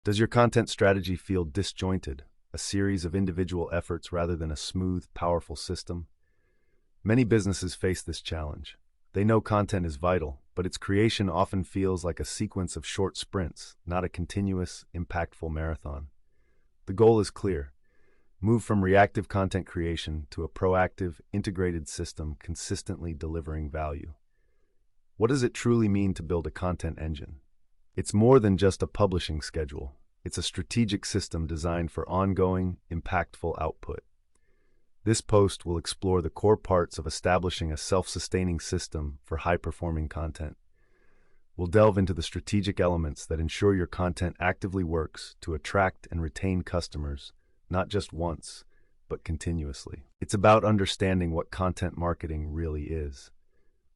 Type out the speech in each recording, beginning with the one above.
Does your content strategy feel disjointed, a series of individual efforts rather than a smooth, powerful system? Many businesses face this challenge. They know content is vital, but its creation often feels like a sequence of short sprints, not a continuous, impactful marathon. The goal is clear. Move from reactive content creation to a proactive, integrated system consistently delivering value. What does it truly mean to build a content engine? It's more than just a publishing schedule. It's a strategic system designed for ongoing, impactful output. This post will explore the core parts of establishing a self-sustaining system for high-performing content. We'll delve into the strategic elements that ensure your content actively works to attract and retain customers, not just once, but continuously. It's about understanding what content marketing really is.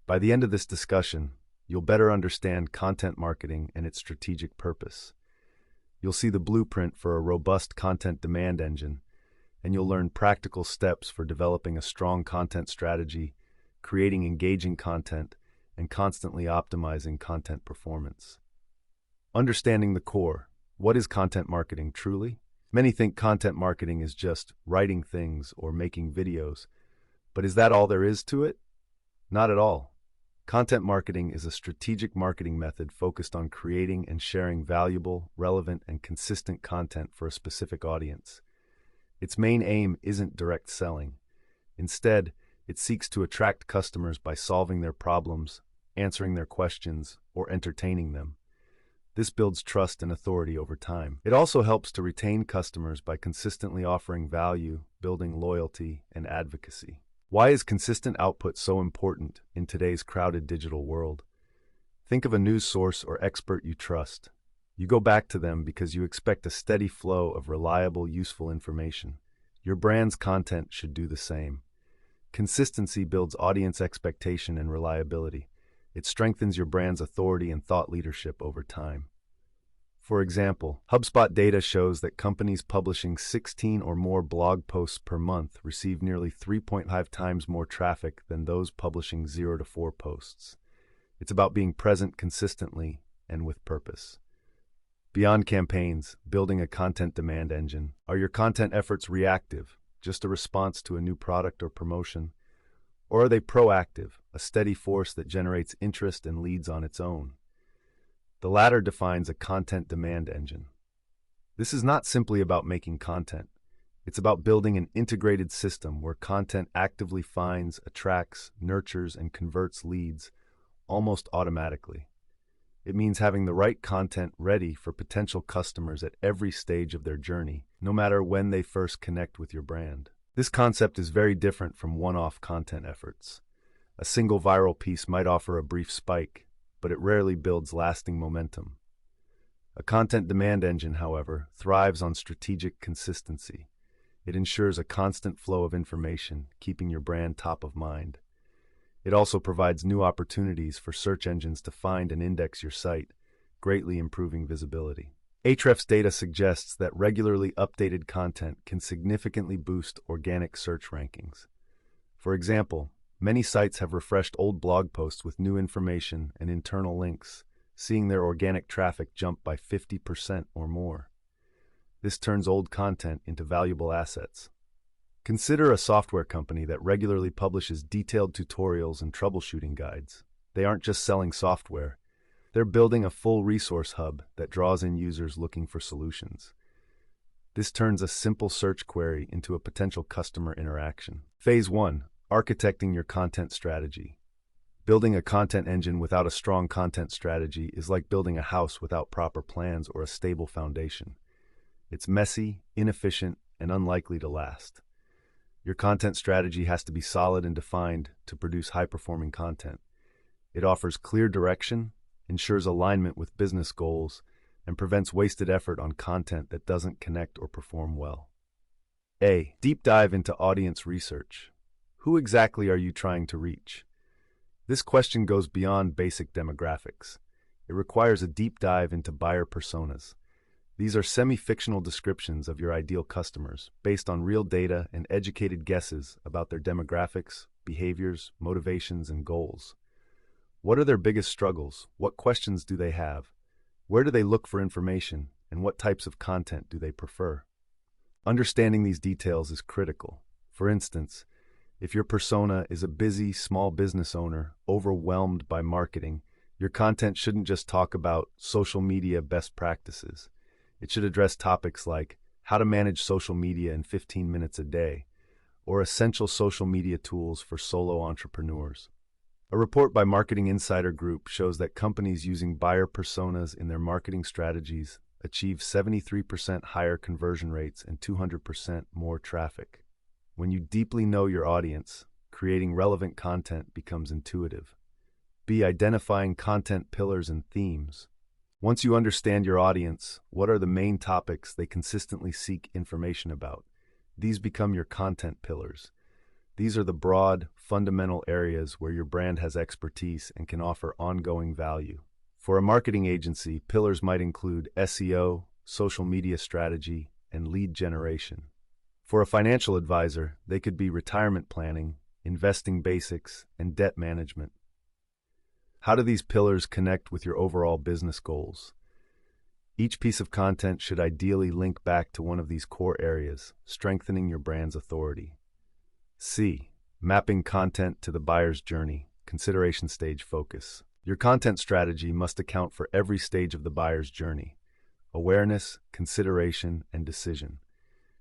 By the end of this discussion, you'll better understand content marketing and its strategic purpose. You'll see the blueprint for a robust content demand engine, and you'll learn practical steps for developing a strong content strategy, creating engaging content, and constantly optimizing content performance. Understanding the core. What is content marketing truly? Many think content marketing is just writing things or making videos, but is that all there is to it? Not at all. Content marketing is a strategic marketing method focused on creating and sharing valuable, relevant, and consistent content for a specific audience. Its main aim isn't direct selling. Instead, it seeks to attract customers by solving their problems, answering their questions, or entertaining them. This builds trust and authority over time. It also helps to retain customers by consistently offering value, building loyalty, and advocacy. Why is consistent output so important in today's crowded digital world? Think of a news source or expert you trust. You go back to them because you expect a steady flow of reliable, useful information. Your brand's content should do the same. Consistency builds audience expectation and reliability. It strengthens your brand's authority and thought leadership over time. For example, HubSpot data shows that companies publishing 16 or more blog posts per month receive nearly 3.5 times more traffic than those publishing 0 to 4 posts. It's about being present consistently and with purpose. Beyond campaigns, building a content demand engine. Are your content efforts reactive, just a response to a new product or promotion? Or are they proactive, a steady force that generates interest and leads on its own? The latter defines a content demand engine. This is not simply about making content. It's about building an integrated system where content actively finds, attracts, nurtures, and converts leads almost automatically. It means having the right content ready for potential customers at every stage of their journey, no matter when they first connect with your brand. This concept is very different from one-off content efforts. A single viral piece might offer a brief spike, but it rarely builds lasting momentum. A content demand engine, however, thrives on strategic consistency. It ensures a constant flow of information, keeping your brand top of mind. It also provides new opportunities for search engines to find and index your site, greatly improving visibility. Ahrefs data suggests that regularly updated content can significantly boost organic search rankings. For example, many sites have refreshed old blog posts with new information and internal links, seeing their organic traffic jump by 50% or more. This turns old content into valuable assets. Consider a software company that regularly publishes detailed tutorials and troubleshooting guides. They aren't just selling software. They're building a full resource hub that draws in users looking for solutions. This turns a simple search query into a potential customer interaction. Phase 1. Architecting your content strategy. Building a content engine without a strong content strategy is like building a house without proper plans or a stable foundation. It's messy, inefficient, and unlikely to last. Your content strategy has to be solid and defined to produce high-performing content. It offers clear direction, ensures alignment with business goals, and prevents wasted effort on content that doesn't connect or perform well. A. Deep dive into audience research. Who exactly are you trying to reach? This question goes beyond basic demographics. It requires a deep dive into buyer personas. These are semi-fictional descriptions of your ideal customers, based on real data and educated guesses about their demographics, behaviors, motivations, and goals. What are their biggest struggles? What questions do they have? Where do they look for information? and what types of content do they prefer. Understanding these details is critical. For instance, if your persona is a busy small business owner overwhelmed by marketing, your content shouldn't just talk about social media best practices. It should address topics like how to manage social media in 15 minutes a day, or essential social media tools for solo entrepreneurs. A report by Marketing Insider Group shows that companies using buyer personas in their marketing strategies achieve 73% higher conversion rates and 200% more traffic. When you deeply know your audience, creating relevant content becomes intuitive. B. Identifying content pillars and themes. Once you understand your audience, what are the main topics they consistently seek information about? These become your content pillars. These are the broad, fundamental areas where your brand has expertise and can offer ongoing value. For a marketing agency, pillars might include SEO, social media strategy, and lead generation. For a financial advisor, they could be retirement planning, investing basics, and debt management. How do these pillars connect with your overall business goals? Each piece of content should ideally link back to one of these core areas, strengthening your brand's authority. C. Mapping content to the buyer's journey, consideration stage focus. Your content strategy must account for every stage of the buyer's journey: awareness, consideration, and decision.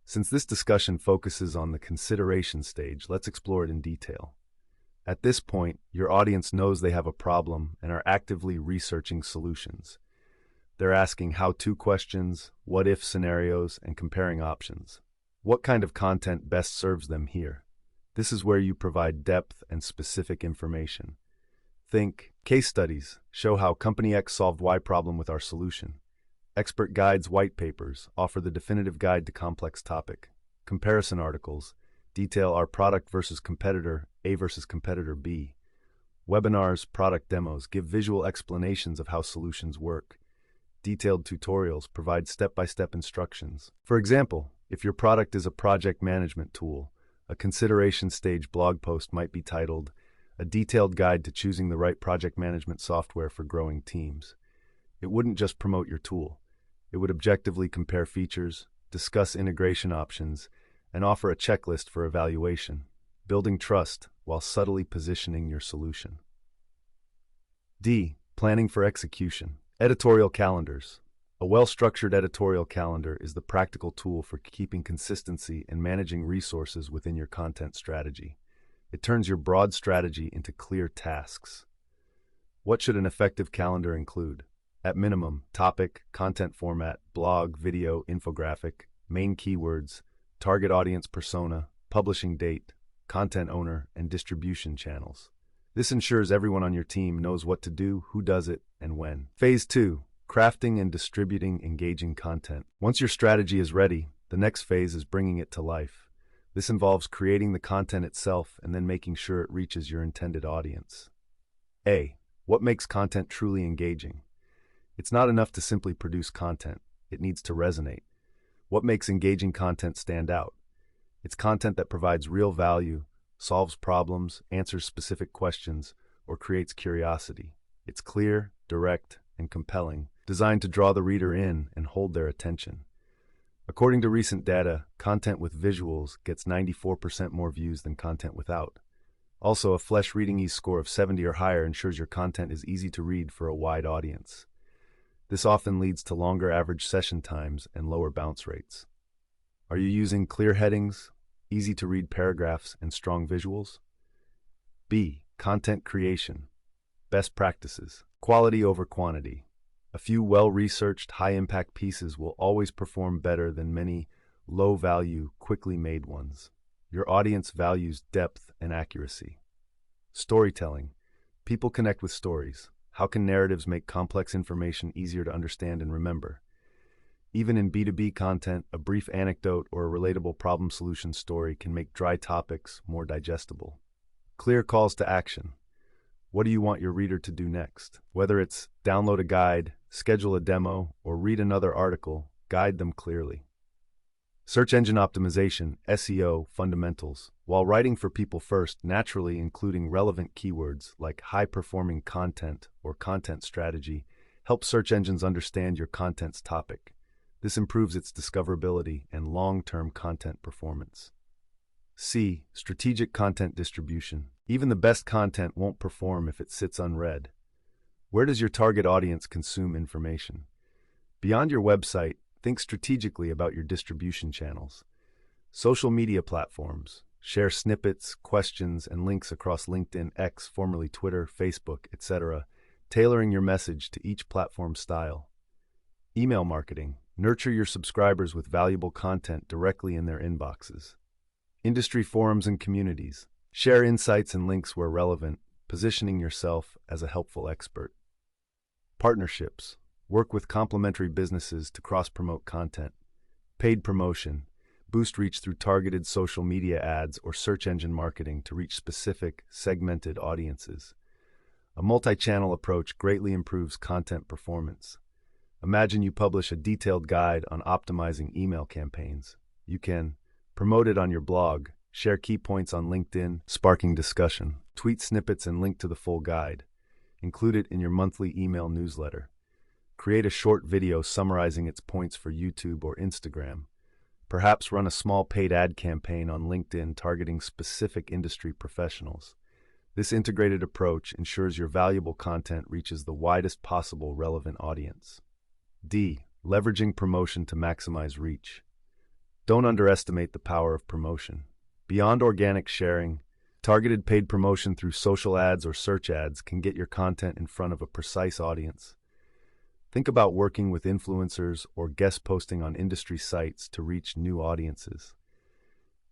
Since this discussion focuses on the consideration stage, let's explore it in detail. At this point, your audience knows they have a problem and are actively researching solutions. They're asking how-to questions, what-if scenarios, and comparing options. What kind of content best serves them here? This is where you provide depth and specific information. Think, case studies show how Company X solved Y problem with our solution. Expert guides, white papers offer the definitive guide to complex topic. Comparison articles detail our product versus competitor A versus competitor B. Webinars, product demos give visual explanations of how solutions work. Detailed tutorials provide step-by-step instructions. For example, if your product is a project management tool, a consideration stage blog post might be titled, "A Detailed Guide to Choosing the Right Project Management Software for Growing Teams." It wouldn't just promote your tool. It would objectively compare features, discuss integration options, and offer a checklist for evaluation, building trust while subtly positioning your solution. D. Planning for execution. Editorial calendars. A well-structured editorial calendar is the practical tool for keeping consistency and managing resources within your content strategy. It turns your broad strategy into clear tasks. What should an effective calendar include? At minimum, topic, content format, blog, video, infographic, main keywords, target audience persona, publishing date, content owner, and distribution channels. This ensures everyone on your team knows what to do, who does it, and when. Phase 2. Crafting and distributing engaging content. Once your strategy is ready, the next phase is bringing it to life. This involves creating the content itself and then making sure it reaches your intended audience. A. What makes content truly engaging? It's not enough to simply produce content. It needs to resonate. What makes engaging content stand out? It's content that provides real value, solves problems, answers specific questions, or creates curiosity. It's clear, direct, and compelling, designed to draw the reader in and hold their attention. According to recent data, content with visuals gets 94% more views than content without. Also, a Flesch Reading Ease score of 70 or higher ensures your content is easy to read for a wide audience. This often leads to longer average session times and lower bounce rates. Are you using clear headings, easy-to-read paragraphs, and strong visuals? B. Content creation. Best practices. Quality over quantity. A few well-researched, high-impact pieces will always perform better than many low-value, quickly made ones. Your audience values depth and accuracy. Storytelling. People connect with stories. How can narratives make complex information easier to understand and remember? Even in B2B content, a brief anecdote or a relatable problem-solution story can make dry topics more digestible. Clear calls to action. What do you want your reader to do next? Whether it's download a guide, schedule a demo, or read another article, guide them clearly. Search engine optimization, SEO, fundamentals. While writing for people first, naturally including relevant keywords like high-performing content or content strategy, help search engines understand your content's topic. This improves its discoverability and long-term content performance. C. Strategic content distribution. Even the best content won't perform if it sits unread. Where does your target audience consume information? Beyond your website, think strategically about your distribution channels. Social media platforms. Share snippets, questions, and links across LinkedIn, X, formerly Twitter, Facebook, etc., tailoring your message to each platform's style. Email marketing. Nurture your subscribers with valuable content directly in their inboxes. Industry forums and communities. Share insights and links where relevant, positioning yourself as a helpful expert. Partnerships. Work with complementary businesses to cross-promote content. Paid promotion. Boost reach through targeted social media ads or search engine marketing to reach specific, segmented audiences. A multi-channel approach greatly improves content performance. Imagine you publish a detailed guide on optimizing email campaigns. You can promote it on your blog, share key points on LinkedIn, sparking discussion, tweet snippets and link to the full guide. Include it in your monthly email newsletter. Create a short video summarizing its points for YouTube or Instagram. Perhaps run a small paid ad campaign on LinkedIn targeting specific industry professionals. This integrated approach ensures your valuable content reaches the widest possible relevant audience. D. Leveraging promotion to maximize reach. Don't underestimate the power of promotion. Beyond organic sharing, targeted paid promotion through social ads or search ads can get your content in front of a precise audience. Think about working with influencers or guest posting on industry sites to reach new audiences.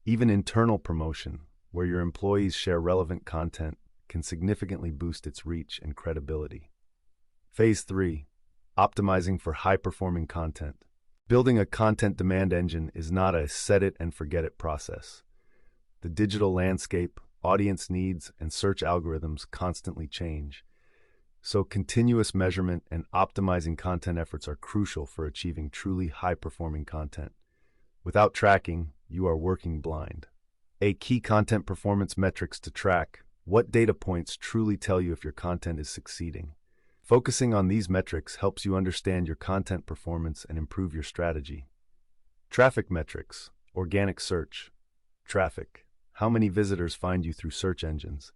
Even internal promotion, where your employees share relevant content, can significantly boost its reach and credibility. Phase 3. Optimizing for high-performing content. Building a content demand engine is not a set-it-and-forget-it process. The digital landscape, audience needs, and search algorithms constantly change. So continuous measurement and optimizing content efforts are crucial for achieving truly high-performing content. Without tracking, you are working blind. A key content performance metrics to track. What data points truly tell you if your content is succeeding? Focusing on these metrics helps you understand your content performance and improve your strategy. Traffic metrics. Organic search. Traffic. How many visitors find you through search engines?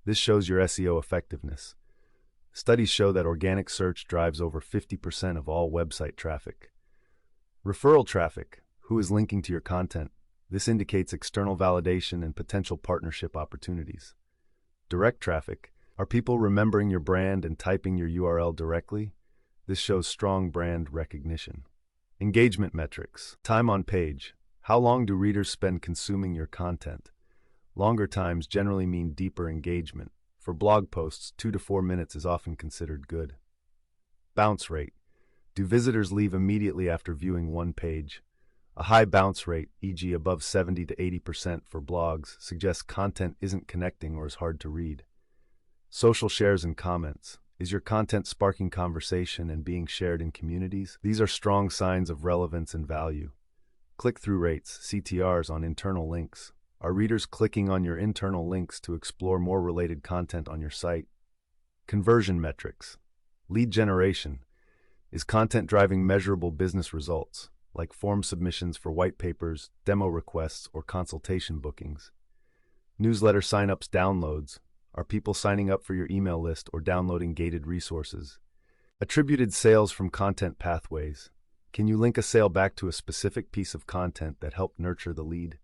This shows your SEO effectiveness. Studies show that organic search drives over 50% of all website traffic. Referral traffic. Who is linking to your content? This indicates external validation and potential partnership opportunities. Direct traffic. Are people remembering your brand and typing your URL directly? This shows strong brand recognition. Engagement metrics. Time on page. How long do readers spend consuming your content? Longer times generally mean deeper engagement. For blog posts, 2 to 4 minutes is often considered good. Bounce rate. Do visitors leave immediately after viewing one page? A high bounce rate, e.g. above 70 to 80% for blogs, suggests content isn't connecting or is hard to read. Social shares and comments. Is your content sparking conversation and being shared in communities? These are strong signs of relevance and value. Click-through rates, CTRs on internal links. Are readers clicking on your internal links to explore more related content on your site? Conversion metrics. Lead generation. Is content driving measurable business results, like form submissions for white papers, demo requests, or consultation bookings? Newsletter signups, downloads. Are people signing up for your email list or downloading gated resources? Attributed sales from content pathways. Can you link a sale back to a specific piece of content that helped nurture the lead?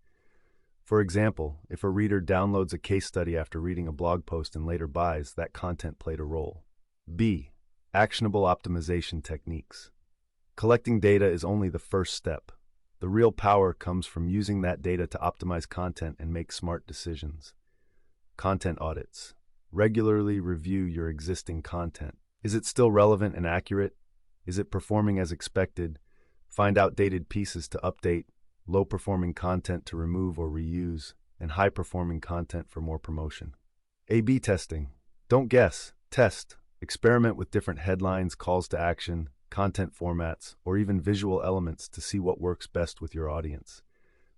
For example, if a reader downloads a case study after reading a blog post and later buys, that content played a role. B. Actionable optimization techniques. Collecting data is only the first step. The real power comes from using that data to optimize content and make smart decisions. Content audits. Regularly review your existing content. Is it still relevant and accurate? Is it performing as expected? Find outdated pieces to update, low-performing content to remove or reuse, and high-performing content for more promotion. A/B testing. Don't guess. Test. Experiment with different headlines, calls to action, content formats, or even visual elements to see what works best with your audience.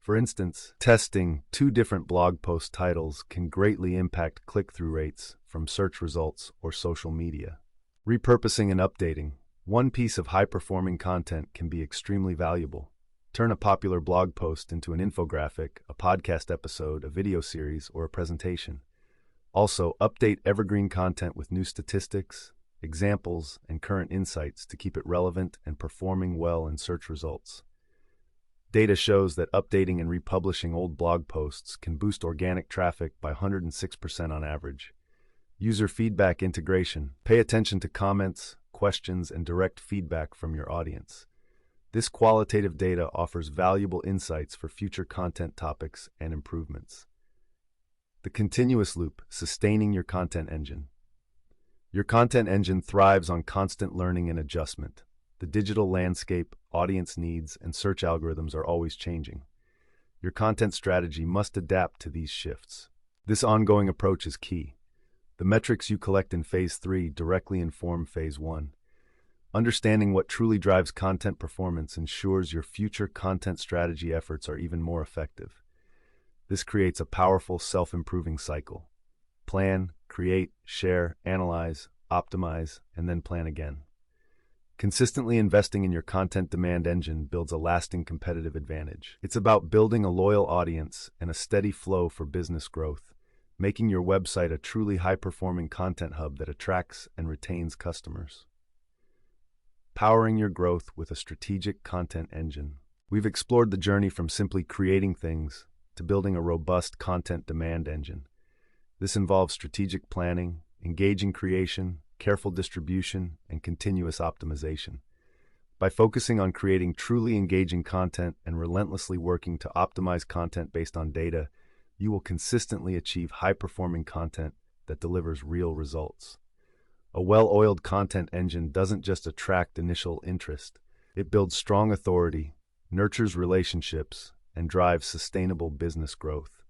For instance, testing 2 different blog post titles can greatly impact click-through rates from search results or social media. Repurposing and updating. One piece of high-performing content can be extremely valuable. Turn a popular blog post into an infographic, a podcast episode, a video series, or a presentation. Also, update evergreen content with new statistics, examples, and current insights to keep it relevant and performing well in search results. Data shows that updating and republishing old blog posts can boost organic traffic by 106% on average. User feedback integration. Pay attention to comments, questions, and direct feedback from your audience. This qualitative data offers valuable insights for future content topics and improvements. The continuous loop, sustaining your content engine. Your content engine thrives on constant learning and adjustment. The digital landscape, audience needs, and search algorithms are always changing. Your content strategy must adapt to these shifts. This ongoing approach is key. The metrics you collect in Phase 3 directly inform Phase 1. Understanding what truly drives content performance ensures your future content strategy efforts are even more effective. This creates a powerful self-improving cycle. Plan, create, share, analyze, optimize, and then plan again. Consistently investing in your content demand engine builds a lasting competitive advantage. It's about building a loyal audience and a steady flow for business growth, making your website a truly high-performing content hub that attracts and retains customers. Powering your growth with a strategic content engine. We've explored the journey from simply creating things to building a robust content demand engine. This involves strategic planning, engaging creation, careful distribution, and continuous optimization. By focusing on creating truly engaging content and relentlessly working to optimize content based on data, you will consistently achieve high-performing content that delivers real results. A well-oiled content engine doesn't just attract initial interest. It builds strong authority, nurtures relationships, and drives sustainable business growth.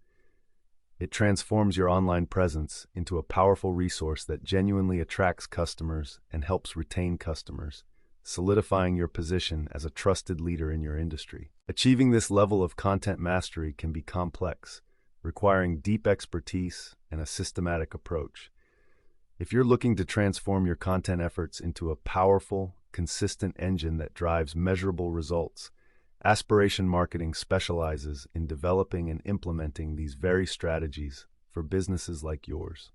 It transforms your online presence into a powerful resource that genuinely attracts customers and helps retain customers, solidifying your position as a trusted leader in your industry. Achieving this level of content mastery can be complex, requiring deep expertise and a systematic approach. If you're looking to transform your content efforts into a powerful, consistent engine that drives measurable results, Aspiration Marketing specializes in developing and implementing these very strategies for businesses like yours.